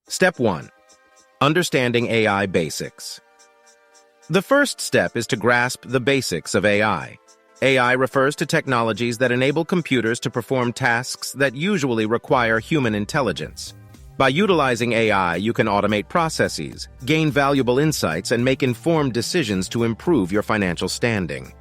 Step 1. Understanding AI basics. The first step is to grasp the basics of AI. AI refers to technologies that enable computers to perform tasks that usually require human intelligence. By utilizing AI, you can automate processes, gain valuable insights, and make informed decisions to improve your financial standing.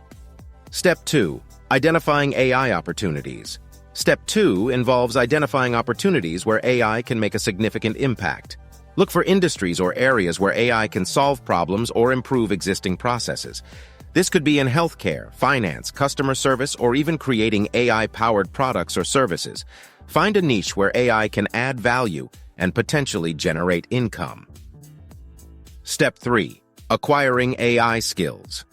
Step 2. Identifying AI opportunities. Step 2 involves identifying opportunities where AI can make a significant impact. Look for industries or areas where AI can solve problems or improve existing processes. This could be in healthcare, finance, customer service, or even creating AI-powered products or services. Find a niche where AI can add value and potentially generate income. Step 3. Acquiring AI skills.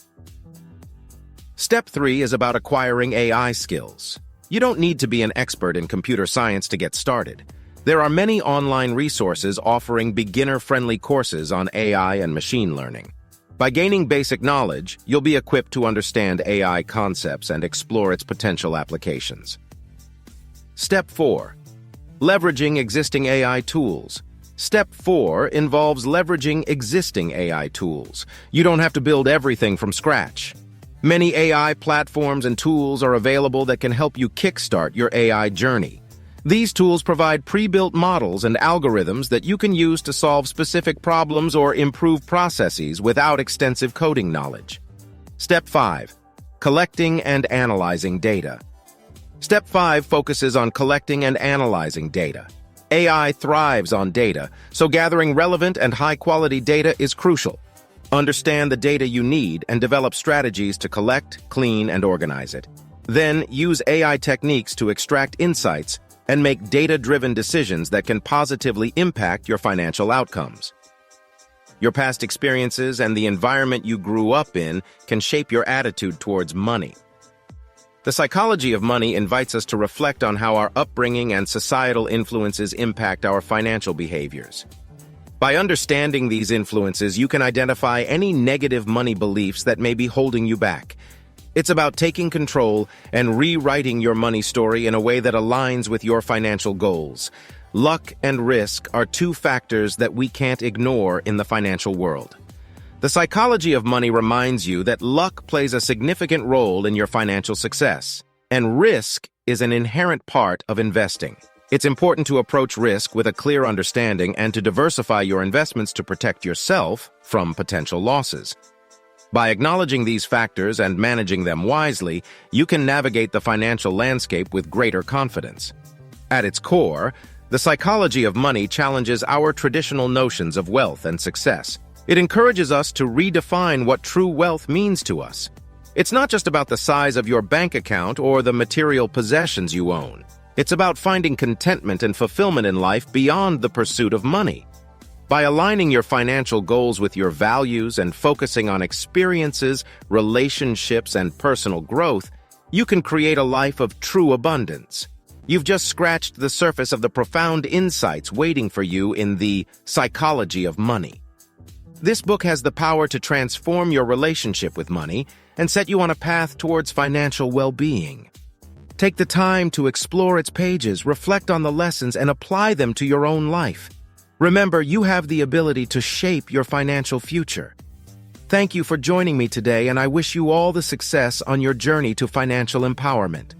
Step 3 is about acquiring AI skills. You don't need to be an expert in computer science to get started. There are many online resources offering beginner-friendly courses on AI and machine learning. By gaining basic knowledge, you'll be equipped to understand AI concepts and explore its potential applications. Step 4. Leveraging existing AI tools. Step 4 involves leveraging existing AI tools. You don't have to build everything from scratch. Many AI platforms and tools are available that can help you kickstart your AI journey. These tools provide pre-built models and algorithms that you can use to solve specific problems or improve processes without extensive coding knowledge. Step 5. Collecting and analyzing data. Step 5 focuses on collecting and analyzing data. AI thrives on data, so gathering relevant and high-quality data is crucial. Understand the data you need and develop strategies to collect, clean, and organize it. Then, use AI techniques to extract insights and make data-driven decisions that can positively impact your financial outcomes. Your past experiences and the environment you grew up in can shape your attitude towards money. The psychology of money invites us to reflect on how our upbringing and societal influences impact our financial behaviors. By understanding these influences, you can identify any negative money beliefs that may be holding you back. It's about taking control and rewriting your money story in a way that aligns with your financial goals. Luck and risk are two factors that we can't ignore in the financial world. The psychology of money reminds you that luck plays a significant role in your financial success, and risk is an inherent part of investing. It's important to approach risk with a clear understanding and to diversify your investments to protect yourself from potential losses. By acknowledging these factors and managing them wisely, you can navigate the financial landscape with greater confidence. At its core, the psychology of money challenges our traditional notions of wealth and success. It encourages us to redefine what true wealth means to us. It's not just about the size of your bank account or the material possessions you own. It's about finding contentment and fulfillment in life beyond the pursuit of money. By aligning your financial goals with your values and focusing on experiences, relationships, and personal growth, you can create a life of true abundance. You've just scratched the surface of the profound insights waiting for you in the psychology of money. This book has the power to transform your relationship with money and set you on a path towards financial well-being. Take the time to explore its pages, reflect on the lessons, and apply them to your own life. Remember, you have the ability to shape your financial future. Thank you for joining me today, and I wish you all the success on your journey to financial empowerment.